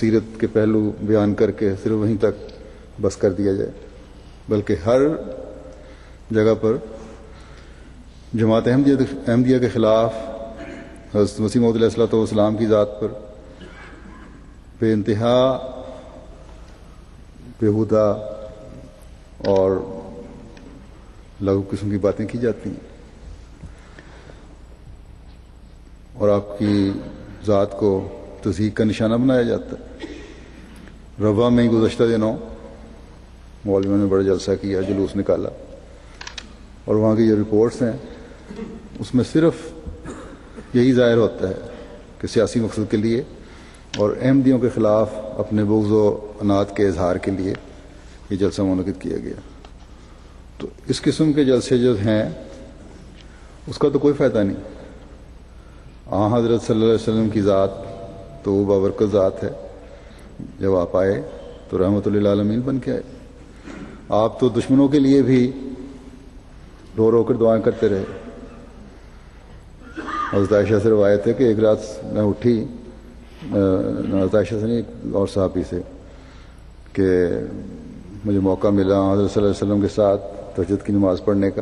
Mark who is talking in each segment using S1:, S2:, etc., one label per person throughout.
S1: سیرت کے پہلو بیان کر کے صرف وہیں تک بس کر دیا جائے، بلکہ ہر جگہ پر جماعت احمدیہ کے خلاف حضرت مسیح موعود علیہ الصلوۃ والسلام کی ذات پر بے انتہا بیہودہ اور لغو قسم کی باتیں کی جاتی ہیں، اور آپ کی ذات کو تضحیق کا نشانہ بنایا جاتا ہے۔ روا میں گزشتہ دنوں مولویوں نے بڑا جلسہ کیا، جلوس نکالا، اور وہاں کی جو رپورٹس ہیں اس میں صرف یہی ظاہر ہوتا ہے کہ سیاسی مقصد کے لیے اور احمدیوں کے خلاف اپنے بغض و عناد کے اظہار کے لیے یہ جلسہ منعقد کیا گیا۔ تو اس قسم کے جلسے جو ہیں اس کا تو کوئی فائدہ نہیں۔ حضرت صلی اللہ علیہ وسلم کی ذات تو وہ بابرکت ذات ہے، جب آپ آئے تو رحمت للعالمین بن کے آئے۔ آپ تو دشمنوں کے لیے بھی رو رو کر دعائیں کرتے رہے۔ حضرت عائشہ سے روایت ہے کہ ایک رات میں اٹھی، حضرت عائشہ سے نہیں ایک اور صحابی سے، کہ مجھے موقع ملا حضرت صلی اللہ علیہ وسلم کے ساتھ تہجد کی نماز پڑھنے کا،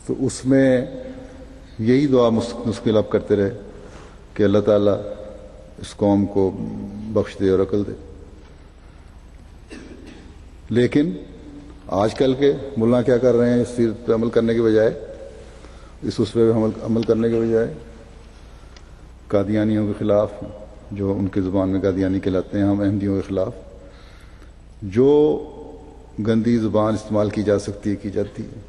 S1: تو اس میں یہی دعا مشکل اب کرتے رہے کہ اللہ تعالیٰ اس قوم کو بخش دے اور عقل دے۔ لیکن آج کل کے ملا کیا کر رہے ہیں؟ اس سیرت پہ عمل کرنے کے بجائے، اس اسوے پہ عمل کرنے کے بجائے قادیانیوں کے خلاف، جو ان کی زبان میں قادیانی کہلاتے ہیں، ہم احمدیوں کے خلاف جو گندی زبان استعمال کی جا سکتی ہے کی جاتی ہے،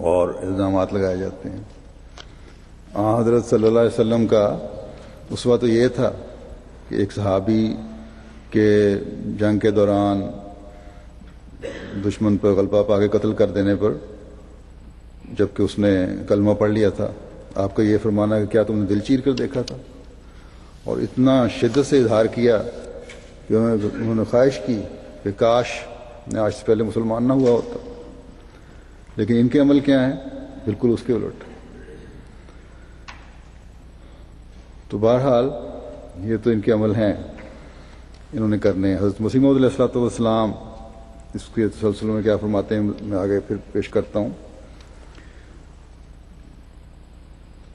S1: اور الزامات لگائے جاتے ہیں۔ حضرت صلی اللہ علیہ وسلم کا اسوہ تو یہ تھا کہ ایک صحابی کے جنگ کے دوران دشمن پر غلبہ پا کے قتل کر دینے پر، جبکہ اس نے کلمہ پڑھ لیا تھا، آپ کا یہ فرمانا کہ کیا تم نے دل چیر کر دیکھا تھا؟ اور اتنا شدت سے اظہار کیا کہ انہوں نے خواہش کی کہ کاش میں آج سے پہلے مسلمان نہ ہوا ہوتا۔ لیکن ان کے عمل کیا ہیں؟ بالکل اس کے الٹ۔ تو بہرحال یہ تو ان کے عمل ہیں، انہوں نے کرنے۔ حضرت مسیح موعود علیہ الصلوۃ والسلام اس کے تسلسل میں کیا فرماتے ہیں، میں آگے پھر پیش کرتا ہوں۔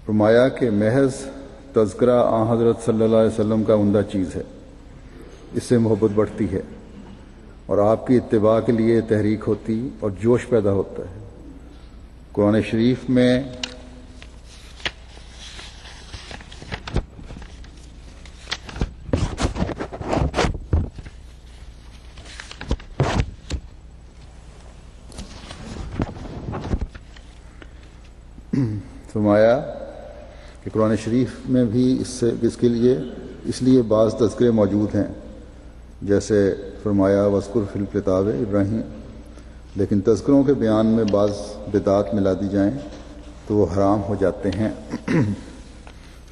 S1: فرمایا کہ محض تذکرہ حضرت صلی اللہ علیہ وسلم کا عمدہ چیز ہے، اس سے محبت بڑھتی ہے اور آپ کی اتباع کے لیے تحریک ہوتی اور جوش پیدا ہوتا ہے۔ قرآن شریف میں فرمایا کہ قرآن شریف میں بھی اس لیے بعض تذکرے موجود ہیں، جیسے فرمایا وذکر فی الکتاب ابراہیم، لیکن تذکروں کے بیان میں بعض بدعات ملا دی جائیں تو وہ حرام ہو جاتے ہیں۔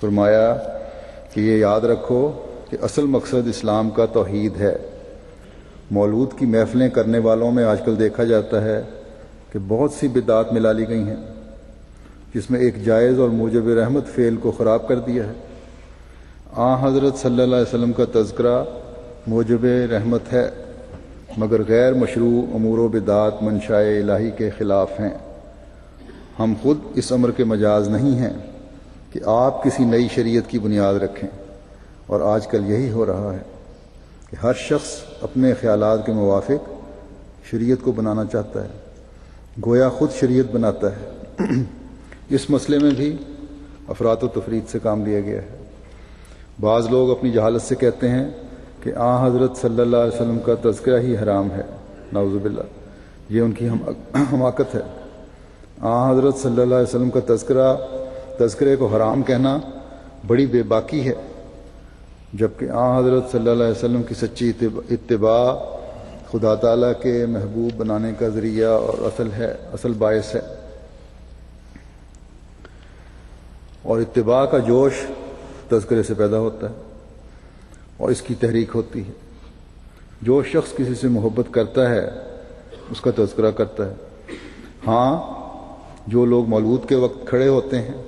S1: فرمایا کہ یہ یاد رکھو کہ اصل مقصد اسلام کا توحید ہے۔ مولود کی محفلیں کرنے والوں میں آج کل دیکھا جاتا ہے کہ بہت سی بدعات ملا لی گئی ہیں، جس میں ایک جائز اور موجب رحمت فعل کو خراب کر دیا ہے۔ حضرت صلی اللہ علیہ وسلم کا تذکرہ موجب رحمت ہے، مگر غیر مشروع امور و بدعات منشاء الہی کے خلاف ہیں۔ ہم خود اس امر کے مجاز نہیں ہیں کہ آپ کسی نئی شریعت کی بنیاد رکھیں، اور آج کل یہی ہو رہا ہے کہ ہر شخص اپنے خیالات کے موافق شریعت کو بنانا چاہتا ہے، گویا خود شریعت بناتا ہے۔ اس مسئلے میں بھی افراط و تفرید سے کام لیا گیا ہے۔ بعض لوگ اپنی جہالت سے کہتے ہیں کہ حضرت صلی اللہ علیہ وسلم کا تذکرہ ہی حرام ہے، نعوذ باللہ، یہ ان کی حماقت ہے۔ حضرت صلی اللہ علیہ وسلم کا تذکرے کو حرام کہنا بڑی بے باکی ہے، جبکہ حضرت صلی اللہ علیہ وسلم کی سچی اتباع خدا تعالیٰ کے محبوب بنانے کا ذریعہ اور اصل باعث ہے، اور اتباع کا جوش تذکرے سے پیدا ہوتا ہے اور اس کی تحریک ہوتی ہے۔ جو شخص کسی سے محبت کرتا ہے اس کا تذکرہ کرتا ہے۔ جو لوگ مولود کے وقت کھڑے ہوتے ہیں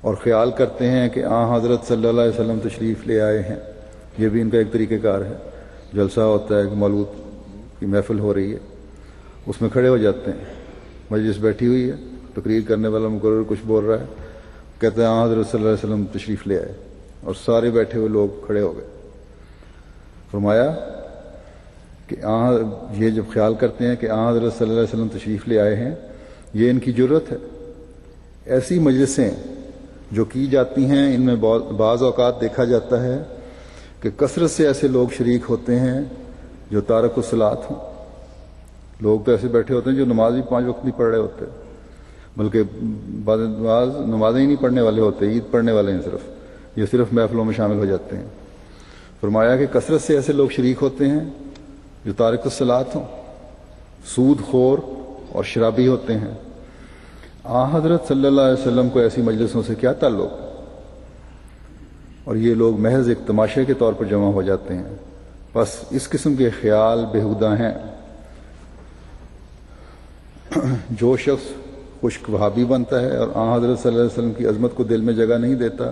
S1: اور خیال کرتے ہیں کہ حضرت صلی اللہ علیہ وسلم تشریف لے آئے ہیں. یہ بھی ان کا ایک طریقہ کار ہے. جلسہ ہوتا ہے کہ مولود کی محفل ہو رہی ہے، اس میں کھڑے ہو جاتے ہیں، مجلس بیٹھی ہوئی ہے، تقریر کرنے والا مقرر کچھ بول رہا ہے، کہتے ہیں حضرت صلی اللہ علیہ وسلم تشریف لے آئے، اور سارے بیٹھے ہوئے لوگ کھڑے ہو گئے. فرمایا کہ یہ جب خیال کرتے ہیں کہ حضرت صلی اللہ علیہ وسلم تشریف لے آئے ہیں، یہ ان کی جرت ہے. ایسی مجلسیں جو کی جاتی ہیں ان میں بعض اوقات دیکھا جاتا ہے کہ کثرت سے ایسے لوگ شریک ہوتے ہیں جو تارک الصلاۃ ہوں. لوگ تو ایسے بیٹھے ہوتے ہیں جو نماز بھی 5 وقت نہیں پڑھ رہے ہوتے، بلکہ بعض نمازیں ہی نہیں پڑھنے والے ہوتے، عید پڑھنے والے ہیں صرف، یہ صرف محفلوں میں شامل ہو جاتے ہیں. فرمایا کہ کثرت سے ایسے لوگ شریک ہوتے ہیں جو تارک الصلاۃ ہوں، سود خور اور شرابی ہوتے ہیں. حضرت صلی اللہ علیہ وسلم کو ایسی مجلسوں سے کیا تعلق؟ اور یہ لوگ محض ایک تماشے کے طور پر جمع ہو جاتے ہیں. بس اس قسم کے خیال بےہودہ ہیں. جو شخص خشک وہابی بنتا ہے اور حضرت صلی اللہ علیہ وسلم کی عظمت کو دل میں جگہ نہیں دیتا،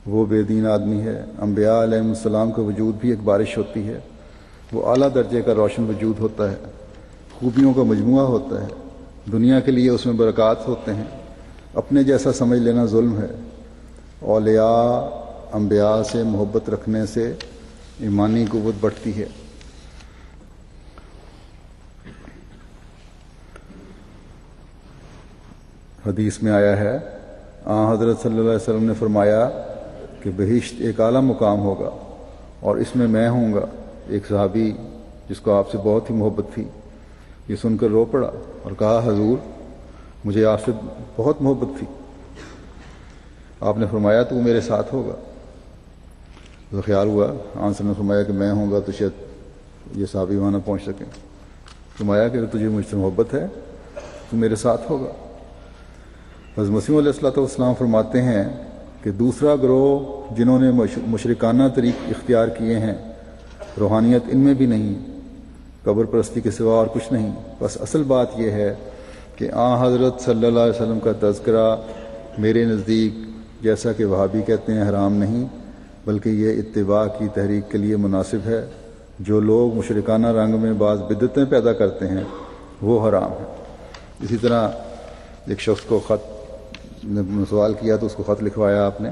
S1: وہ بے دین آدمی ہے. انبیاء علیہ السلام کا وجود بھی ایک بارش ہوتی ہے. وہ اعلیٰ درجے کا روشن وجود ہوتا ہے، خوبیوں کا مجموعہ ہوتا ہے، دنیا کے لیے اس میں برکات ہوتے ہیں. اپنے جیسا سمجھ لینا ظلم ہے. اولیاء انبیاء سے محبت رکھنے سے ایمانی قوت بڑھتی ہے. حدیث میں آیا ہے حضرت صلی اللہ علیہ وسلم نے فرمایا کہ بہشت ایک اعلیٰ مقام ہوگا اور اس میں ہوں گا. ایک صحابی جس کو آپ سے بہت ہی محبت تھی، یہ سن کر رو پڑا اور کہا حضور مجھے آپ سے بہت محبت تھی. آپ نے فرمایا تو وہ میرے ساتھ ہوگا. تو خیال ہوا آنسر نے فرمایا کہ میں ہوں گا تو شاید یہ صحابی وہاں نہ پہنچ سکیں. فرمایا کہ تجھے مجھ سے محبت ہے تو میرے ساتھ ہوگا. حضرت مسیح علیہ السلام فرماتے ہیں کہ دوسرا گروہ جنہوں نے مشرکانہ طریق اختیار کیے ہیں، روحانیت ان میں بھی نہیں، قبر پرستی کے سوا اور کچھ نہیں. بس اصل بات یہ ہے کہ حضرت صلی اللہ علیہ وسلم کا تذکرہ میرے نزدیک، جیسا کہ وہابی کہتے ہیں، حرام نہیں، بلکہ یہ اتباع کی تحریک کے لیے مناسب ہے. جو لوگ مشرکانہ رنگ میں بعض بدعتیں پیدا کرتے ہیں وہ حرام ہیں. اسی طرح ایک شخص کو خط سوال کیا تو اس کو خط لکھوایا آپ نے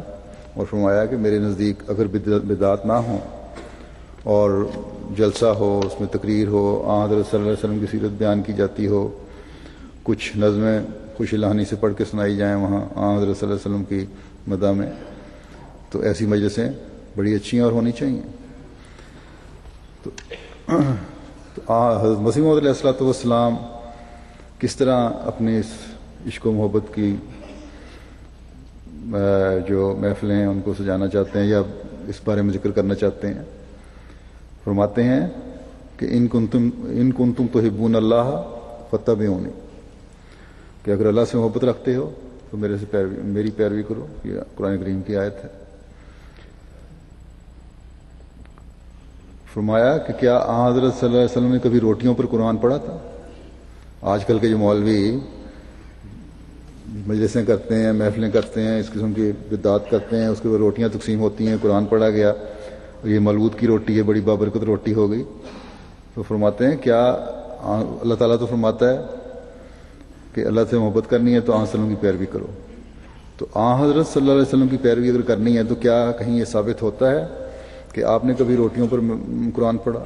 S1: اور فرمایا کہ میرے نزدیک اگر بدعات نہ ہوں اور جلسہ ہو، اس میں تقریر ہو، حضرت صلی اللہ علیہ وسلم کی سیرت بیان کی جاتی ہو، کچھ نظمیں خوش الہانی سے پڑھ کے سنائی جائیں وہاں حضرت صلی اللہ علیہ وسلم کی مدح میں، تو ایسی مجلسیں بڑی اچھی اور ہونی چاہیے. تو حضرت مسیح موعود علیہ السلام کس طرح اپنے اس عشق و محبت کی جو محفلیں ہیں ان کو سجانا چاہتے ہیں یا اس بارے میں ذکر کرنا چاہتے ہیں. فرماتے ہیں کہ ان کنتم تحبون اللہ فاتبعونی، کہ اگر اللہ سے محبت رکھتے ہو تو میری پیروی کرو. یہ قرآن کریم کی آیت ہے. فرمایا کہ کیا حضرت صلی اللہ علیہ وسلم نے کبھی روٹیوں پر قرآن پڑھا تھا؟ آج کل کے جو مولوی مجلسیں کرتے ہیں، محفلیں کرتے ہیں، اس قسم کی بدعات کرتے ہیں، اس کے بعد روٹیاں تقسیم ہوتی ہیں، قرآن پڑھا گیا اور یہ مولود کی روٹی ہے، بڑی بابرکت روٹی ہو گئی. تو فرماتے ہیں کیا اللہ تعالیٰ تو فرماتا ہے کہ اللہ سے محبت کرنی ہے تو حضرت صلی اللہ علیہ وسلم کی پیروی کرو. تو حضرت صلی اللہ علیہ وسلم کی پیروی اگر کرنی ہے تو کیا کہیں یہ ثابت ہوتا ہے کہ آپ نے کبھی روٹیوں پر قرآن پڑھا؟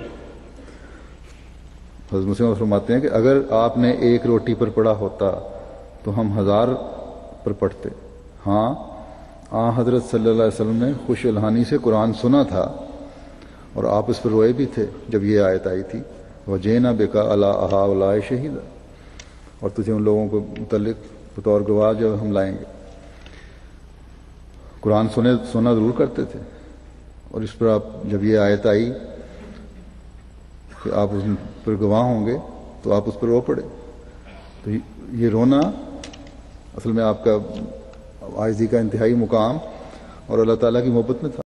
S1: حضرت مسلم فرماتے ہیں کہ اگر آپ نے ایک روٹی پر پڑھا ہوتا تو ہم 1000 پر پڑھتے. ہاں حضرت صلی اللہ علیہ وسلم نے خوش الہانی سے قرآن سنا تھا اور آپ اس پر روئے بھی تھے جب یہ آیت آئی تھی وَجِئْنَا بِكَ عَلَىٰ هَٰؤُلَاءِ شَهِيدًا، اور تجھے ان لوگوں کو متعلق بطور گواہ جب ہم لائیں گے. قرآن سنا ضرور کرتے تھے اور اس پر آپ جب یہ آیت آئی کہ آپ اس پر گواہ ہوں گے تو آپ اس پر رو پڑے. تو یہ رونا اصل میں آپ کا عاجزی کا انتہائی مقام اور اللہ تعالیٰ کی محبت میں تھا.